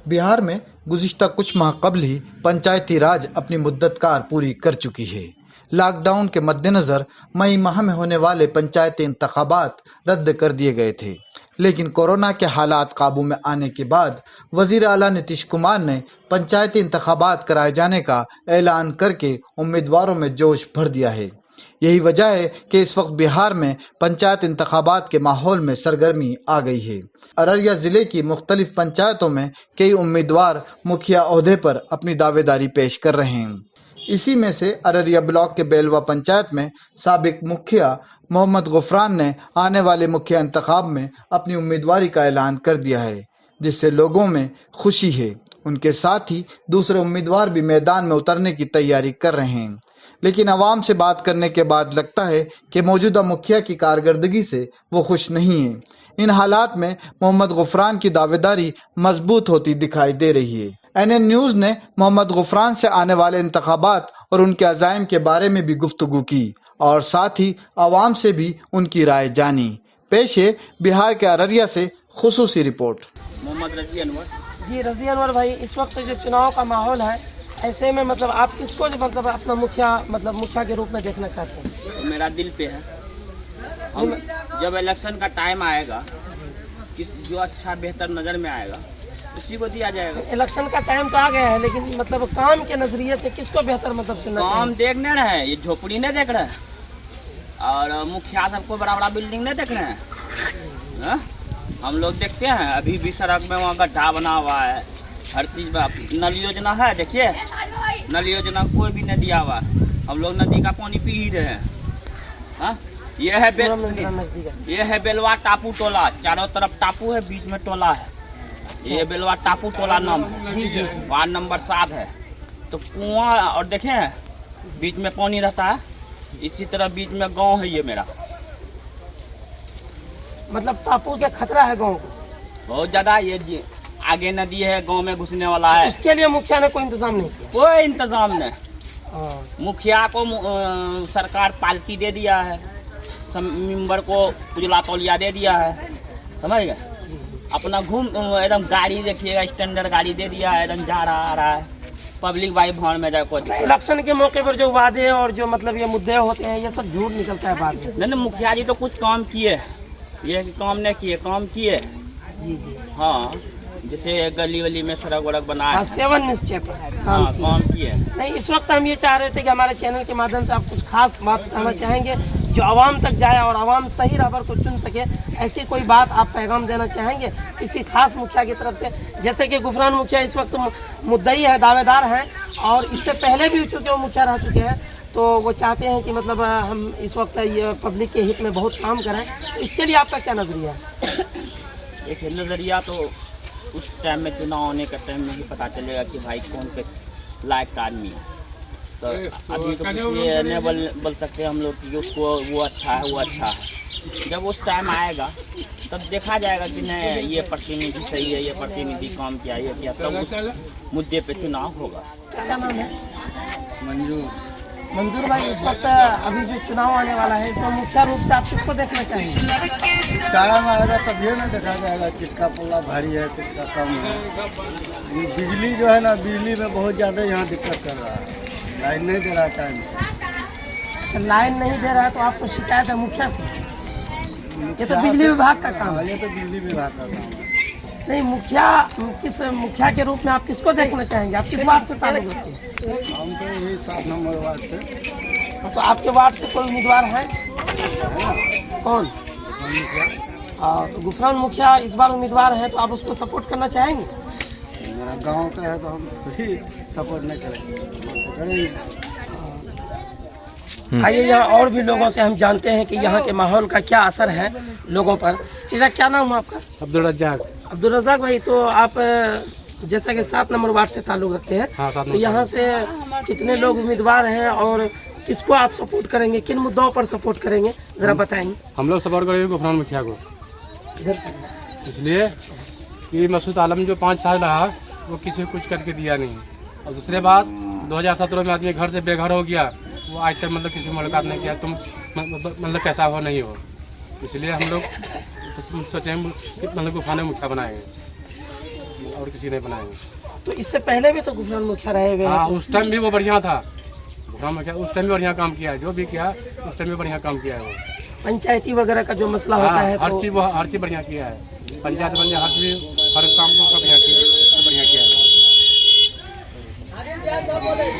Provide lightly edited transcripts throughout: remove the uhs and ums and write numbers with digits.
बिहार में गुज़िश्ता कुछ माह कबल ही पंचायती राज अपनी मुद्दतकार पूरी कर चुकी है। लॉकडाउन के मद्देनज़र मई माह में होने वाले पंचायती इंतखाबात रद्द कर दिए गए थे, लेकिन कोरोना के हालात काबू में आने के बाद वज़ीर आला नीतीश कुमार ने पंचायती इंतखाबात कराए जाने का ऐलान करके उम्मीदवारों में जोश भर दिया है। यही वजह है कि इस वक्त बिहार में पंचायत इंतखाबात के माहौल में सरगर्मी आ गई है। अररिया जिले की मुख्तलिफ पंचायतों में कई उम्मीदवार मुखिया ओहदे पर अपनी दावेदारी पेश कर रहे हैं। इसी में से अररिया ब्लॉक के बेलवा पंचायत में साबिक मुखिया मोहम्मद गुफरान ने आने वाले मुखिया इंतखाब में अपनी उम्मीदवारी का ऐलान कर दिया है, जिससे लोगों में खुशी है। उनके साथ ही दूसरे उम्मीदवार भी मैदान में उतरने की तैयारी कर रहे हैं, लेकिन आवाम से बात करने के बाद लगता है कि मौजूदा मुखिया की कारकर्दगी से वो खुश नहीं है। इन हालात में मोहम्मद गुफरान की दावेदारी मजबूत होती दिखाई दे रही है। एनएन न्यूज़ ने मोहम्मद गुफरान से आने वाले इंतखाबात और उनके अज़ाइम के बारे में भी गुफ्तगू की और साथ ही आवाम से भी उनकी राय जानी। पेश है बिहार के अररिया से खुसूसी रिपोर्ट। मोहम्मद रजी अनवर जी, रजी अनवर भाई, इस वक्त जो चुनाव का माहौल है, ऐसे में मतलब आप किसको मतलब अपना मुखिया के रूप में देखना चाहते हैं? तो मेरा दिल पे है। हम जब इलेक्शन का टाइम आएगा, जो अच्छा बेहतर नज़र में आएगा उसी को दिया जाएगा। इलेक्शन का टाइम तो आ गया है, लेकिन मतलब काम के नजरिए से किसको बेहतर मतलब चुनना चाहिए? काम देखने रहे हैं, ये झोपड़ी नहीं देख रहे हैं और मुखिया सबको बड़ा बड़ा बिल्डिंग नहीं देख रहे हैं। हा? हम लोग देखते हैं अभी भी सड़क में वहाँ गड्ढा बना हुआ है, हर चीज़ में। नल योजना है, देखिए नल योजना कोई भी नहीं दिया हुआ। हम लोग नदी का पानी पी ही रहे हैं। हाँ, ये है बेलवा टापू टोला, चारों तरफ टापू है, बीच में टोला है। ये बेलवा टापू टोला नाम है, वार्ड नंबर 7 है। तो कुआं और देखें बीच में पानी रहता है, इसी तरह बीच में गांव है। ये मेरा मतलब टापू से खतरा है गाँव को बहुत ज़्यादा। ये आगे नदी है, गांव में घुसने वाला है। इसके लिए मुखिया ने कोई इंतजाम नहीं किया? कोई इंतजाम नहीं। मुखिया को सरकार पालकी दे दिया है, मेंबर को उजला तौलिया दे दिया है, समझ गए। अपना घूम एकदम गाड़ी देखिएगा, स्टैंडर्ड गाड़ी दे दिया है, एकदम जा रहा आ रहा है। पब्लिक भाई भवन में जाए कोई इलेक्शन के मौके पर जो वादे और जो मतलब ये मुद्दे होते हैं, ये सब झूठ निकलता है बाद में। नहीं, मुखिया जी तो कुछ काम किए, ये काम नहीं किए, काम किए। जी जी, हाँ, जैसे गली वली में सड़क वड़क बनाया, 7 निश्चय पर काम किए। नहीं, इस वक्त हम ये चाह रहे थे कि हमारे चैनल के माध्यम से आप कुछ खास बात कहना चाहेंगे जो आवाम तक जाए और आवाम सही राह को चुन सके। ऐसी कोई बात आप पैगाम देना चाहेंगे किसी खास मुखिया की तरफ से? जैसे कि गुफरान मुखिया इस वक्त मुद्दई है, दावेदार हैं और इससे पहले भी चूँकि वो मुखिया रह चुके हैं, तो वो चाहते हैं कि मतलब हम इस वक्त ये पब्लिक के हित में बहुत काम करें। तो इसके लिए आपका क्या नज़रिया है? देखिए, नज़रिया तो उस टाइम में चुनाव होने के टाइम में ही पता चलेगा कि भाई कौन किस लायक का आदमी है। तो अभी तो ये नहीं बोल सकते हम लोग कि उसको वो अच्छा है, वो अच्छा है। जब उस टाइम आएगा तब देखा जाएगा कि नहीं ये प्रतिनिधि सही है, ये प्रतिनिधि काम किया, ये किया, तब उस मुद्दे पे चुनाव होगा। क्या नाम है? मंजूर भाई, इस वक्त अभी जो चुनाव आने वाला है, इसमें मुख्य रूप से आप किसको देखना चाहेंगे? टाइम आएगा तब ये ना देखा जाएगा किसका पल्ला भारी है, किसका कम है। बिजली जो है ना, बिजली में बहुत ज़्यादा यहाँ दिक्कत कर रहा है, लाइन नहीं दे रहा टाइम से। लाइन नहीं दे रहा है तो आपको शिकायत है मुखिया से? ये तो बिजली विभाग का काम है। ये तो बिजली विभाग का काम है। नहीं, मुखिया के रूप में आप किसको देखना चाहेंगे? आप किस वार्ड से ताल्लुक रखते हैं? हम तो यही 7 नंबर वार्ड से। तो आपके वार्ड से कोई उम्मीदवार है? कौन? तो गुफरान मुखिया इस बार उम्मीदवार हैं, तो आप उसको सपोर्ट करना चाहेंगे? मेरा गांव का है तो हम भी सपोर्ट नहीं करेंगे। आइए, यहाँ और भी लोगों से हम जानते हैं कि यहाँ के माहौल का क्या असर है लोगों पर। चीज़ा, क्या नाम है आपका? अब्दुल रज़ाक भाई, तो आप जैसा कि 7 नंबर वार्ड से ताल्लुक़ रखते हैं, हाँ, तो यहाँ से कितने लोग उम्मीदवार हैं और किसको आप सपोर्ट करेंगे, किन मुद्दों पर सपोर्ट करेंगे, ज़रा बताएंगे। हम लोग सपोर्ट करेंगे गुफरान मुखिया को, इधर से, इसलिए कि मसूद आलम जो 5 साल रहा वो किसी को कुछ करके दिया नहीं। और दूसरे बात, 2017 में आदमी घर से बेघर हो गया, वो आज तक मतलब किसी मुलाकात नहीं किया। तुम मतलब कैसा हो नहीं हो, इसलिए हम लोग तो सोचे हम कि मतलब गुफरान मुखिया बनाएंगे और किसी नहीं बनाएंगे। तो इससे पहले भी तो गुफरान मुखिया रहे हुए हैं। हाँ, उस टाइम भी वो बढ़िया था, गुफरान मुखिया उस टाइम भी बढ़िया काम किया है, जो भी किया उस टाइम भी बढ़िया काम किया है वो। पंचायती वगैरह का जो मसला होता है हर तो चीज़ बढ़िया किया है, पंचायत बढ़िया हर काम को बढ़िया किया है।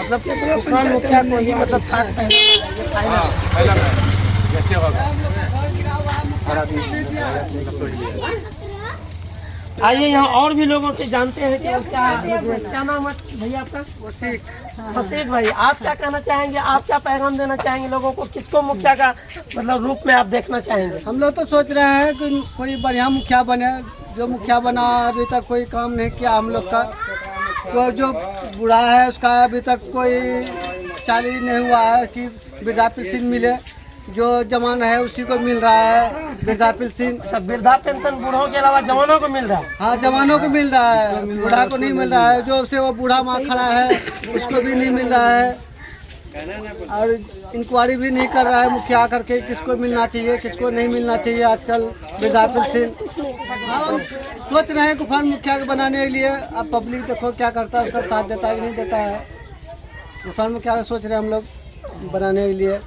मतलब कि गुफरान मुखिया को ही मतलब ताज पहनाना पहला जैसे होगा हर आदमी सोच लिया। आइए यहाँ और भी लोगों से जानते हैं कि क्या नाम है भैया आपका? वसीक भाई, आप क्या कहना चाहेंगे, आप क्या पैगाम देना चाहेंगे लोगों को, किसको मुखिया का मतलब रूप में आप देखना चाहेंगे? हम लोग तो सोच रहे हैं कि कोई बढ़िया मुखिया बने। जो मुखिया बना अभी तक कोई काम नहीं किया हम लोग का। तो जो बूढ़ा है उसका अभी तक कोई चालू नहीं हुआ है कि वृद्धा पेंशन मिले। जो जवान है उसी को मिल रहा है वृद्धा पेंशन। अच्छा, वृद्धा पेंशन बूढ़ों के अलावा जवानों को मिल रहा है? हाँ, जवानों को मिल रहा है, बूढ़ा को नहीं मिल रहा है। जो से वो बूढ़ा माँ खड़ा है उसको भी नहीं मिल रहा है। और इंक्वायरी भी नहीं कर रहा है मुखिया करके किसको मिलना चाहिए किसको नहीं मिलना चाहिए आजकल वृद्धा पेंशन। हाँ, सोच रहे हैं गुफरान मुखिया के बनाने के लिए। अब पब्लिक देखो क्या करता है, उसका साथ देता है कि नहीं देता है। गुफरान मुखिया का सोच रहे हैं हम लोग बनाने के लिए।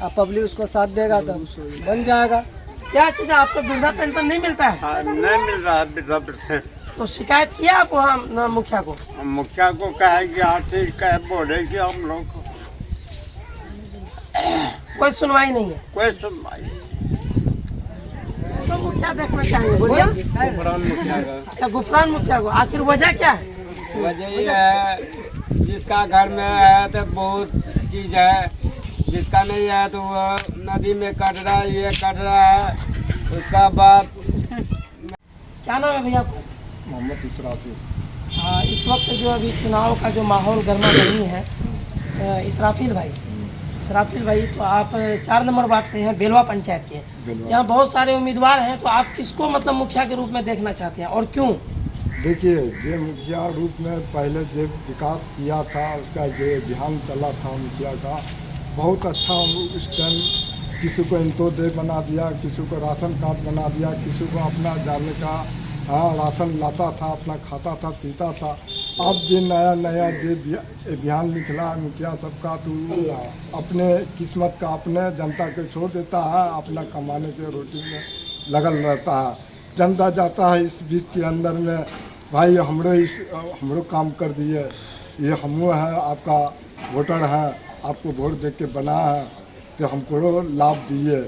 अब पब्लिक उसको साथ देगा तो बन जाएगा। क्या चीज़ है, आपको वृद्धा पेंशन नहीं मिलता है? नहीं मिल रहा है वृद्धा पेंशन। तो शिकायत किया आप वहाँ मुखिया को? मुखिया को कहे कि आर्थिक कहे बोले कि हम लोग को कोई सुनवाई नहीं है। कोई सुनवाई। इसको मुखिया देखना चाहेंगे, बोलिए। गुफरान मुखिया का अच्छा, गुफरान मुखिया को आखिर वजह क्या है? वजह ये है जिसका घर में है तो बहुत चीज़ है, जिसका नहीं है तो वो नदी में कट रहा है, ये कट रहा है। उसका बाद क्या नाम है भैया आपका? मोहम्मद इसराफिल। इस वक्त जो अभी चुनाव का जो माहौल गर्मा गर्मी है, इसराफिल भाई तो आप 4 नंबर वार्ड से हैं, बेलवा पंचायत के। यहाँ बहुत सारे उम्मीदवार हैं, तो आप किसको मतलब मुखिया के रूप में देखना चाहते हैं और क्यों? देखिए, जो मुखिया रूप में पहले जो विकास किया था उसका जो अभियान चला था मुखिया का बहुत अच्छा। उस टाइम किसी को इंतोदय बना दिया, किसी को राशन कार्ड बना दिया, किसी को अपना जाने का राशन लाता था, अपना खाता था, पीता था। अब जो नया जो अभियान निकला मुखिया सबका, तो अपने किस्मत का अपने जनता को छोड़ देता है, अपना कमाने से रोटी में लगल रहता है। जनता जाता है इस बीच के अंदर में, भाई हमरो काम कर दिए, ये हम है आपका वोटर है, आपको वोट दे के बना है तो हमको लाभ दिए।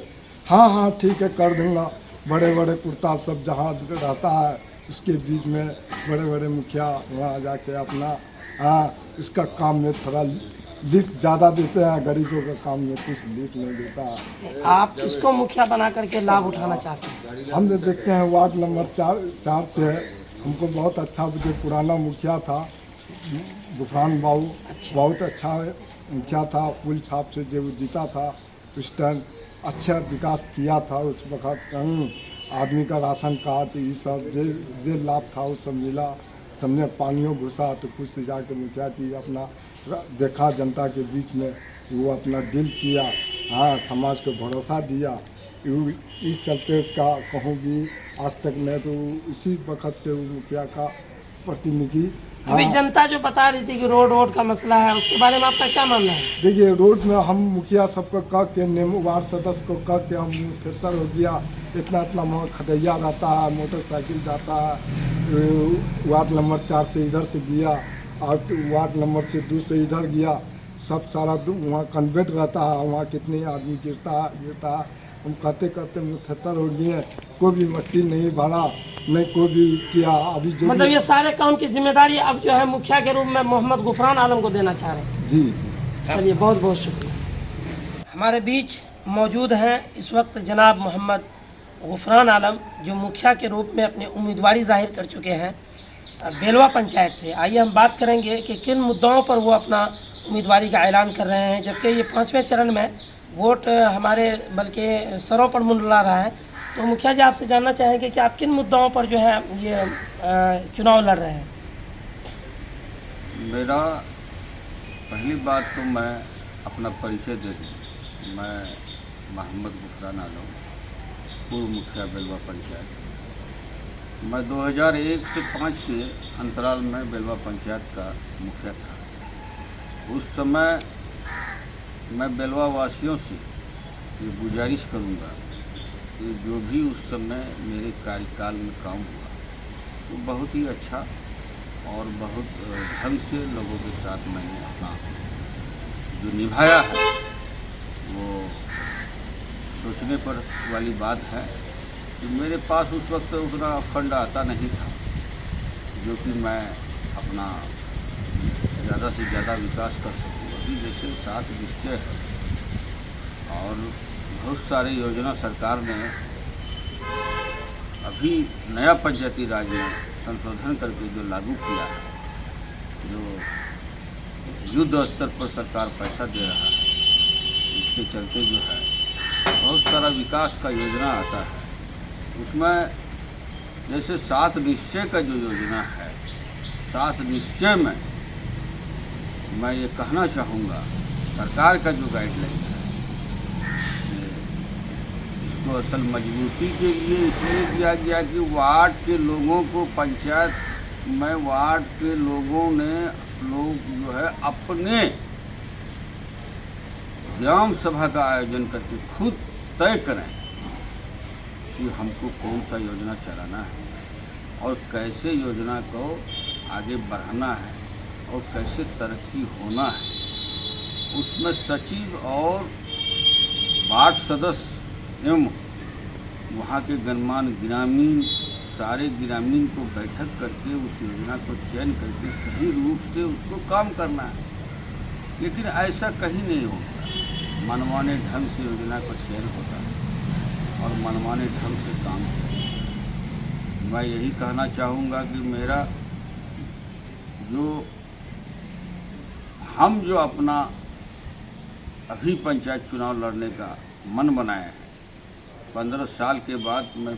हाँ ठीक है कर दूँगा। बड़े बड़े कुर्ता सब जहाँ रहता है उसके बीच में बड़े बड़े मुखिया वहाँ जाके अपना इसका काम में थोड़ा लिफ्ट ज़्यादा देते हैं, गरीबों का काम में कुछ लिफ्ट नहीं देता है। आप किसको मुखिया बना करके लाभ उठाना चाहते हैं? हम जो देखते हैं वार्ड नंबर 4 से हमको बहुत अच्छा, जो पुराना मुखिया था गुफरान बाबू, बहुत अच्छा मुखिया था। पुल छाप से जो जीता था उस टाइम अच्छा विकास किया था। उस वक्त आदमी का राशन कार्ड ये सब जो लाभ था वो सब मिला। सबने पानियों घुसा तो कुछ जाके मुखिया जी अपना देखा जनता के बीच में, वो अपना डील किया। हाँ, समाज को भरोसा दिया। इस चलते इसका कहूँ भी आज तक मैं तो इसी वक्त से वो मुखिया का प्रतिनिधि। अभी जनता जो बता रही थी कि रोड का मसला है, उसके बारे में आपका क्या मानना है? देखिए, रोड में हम मुखिया सबको कह के वार्ड सदस्य को कह के हम 73 हो गया, इतना खदैया रहता है, मोटरसाइकिल जाता है। वार्ड नंबर 4 से इधर से गया और वार्ड नंबर से 2 से इधर गया, सब सारा वहाँ कन्वेट रहता है, वहाँ कितने आदमी गिरता है। हम कहते 73 हो गए, कोई भी मट्टी नहीं भरा, नहीं कोई भी किया। अभी जो मतलब ये सारे काम की जिम्मेदारी अब जो है मुखिया के रूप में मोहम्मद गुफरान आलम को देना चाह रहे हैं? जी। चलिए, बहुत बहुत शुक्रिया। हमारे बीच मौजूद हैं इस वक्त जनाब मोहम्मद गुफरान आलम, जो मुखिया के रूप में अपनी उम्मीदवारी जाहिर कर चुके हैं बेलवा पंचायत से। आइए हम बात करेंगे कि किन मुद्दों पर वो अपना उम्मीदवारी का ऐलान कर रहे हैं, जबकि ये 5वें चरण में वोट हमारे बल्कि सरों पर मुंडला रहा है। तो मुखिया जी, आपसे जानना चाहेंगे कि आप किन मुद्दों पर जो है ये चुनाव लड़ रहे हैं? मेरा पहली बात तो मैं अपना परिचय दे दूँ। मैं मोहम्मद गुफरान आलम पूर्व मुखिया बेलवा पंचायत। मैं 2001 से 5 के अंतराल में बेलवा पंचायत का मुखिया था। उस समय मैं बेलवा वासियों से ये गुजारिश करूँगा कि जो भी उस समय मेरे कार्यकाल में काम हुआ वो बहुत ही अच्छा और बहुत ढंग से लोगों के साथ मैंने अपना जो निभाया है वो सोचने पर वाली बात है कि मेरे पास उस वक्त उतना फंड आता नहीं था जो कि मैं अपना ज़्यादा से ज़्यादा विकास कर सकूँ। अभी जैसे 7 निश्चय है और बहुत सारे योजना सरकार ने अभी नया पंचायती राज में संशोधन करके जो लागू किया है, जो युद्ध स्तर पर सरकार पैसा दे रहा है, इसके चलते जो है बहुत सारा विकास का योजना आता है। उसमें जैसे 7 निश्चय का जो योजना है, 7 निश्चय में मैं ये कहना चाहूँगा सरकार का जो गाइडलाइन है इसको असल मजबूती के लिए इसलिए दिया गया कि वार्ड के लोगों को पंचायत में वार्ड के लोगों ने जो है अपने ग्राम सभा का आयोजन करके खुद तय करें कि हमको कौन सा योजना चलाना है और कैसे योजना को आगे बढ़ाना है और कैसे तरक्की होना है। उसमें सचिव और वार्ड सदस्य एवं वहाँ के गणमान्य ग्रामीण सारे ग्रामीण को बैठक करके उस योजना को चयन करके सही रूप से उसको काम करना है। लेकिन ऐसा कहीं नहीं होता, मनमाने ढंग से योजना का चयन होता है और मनमाने ढंग से काम होता है। मैं यही कहना चाहूँगा कि मेरा हम जो अपना अभी पंचायत चुनाव लड़ने का मन बनाए हैं, 15 साल के बाद मैं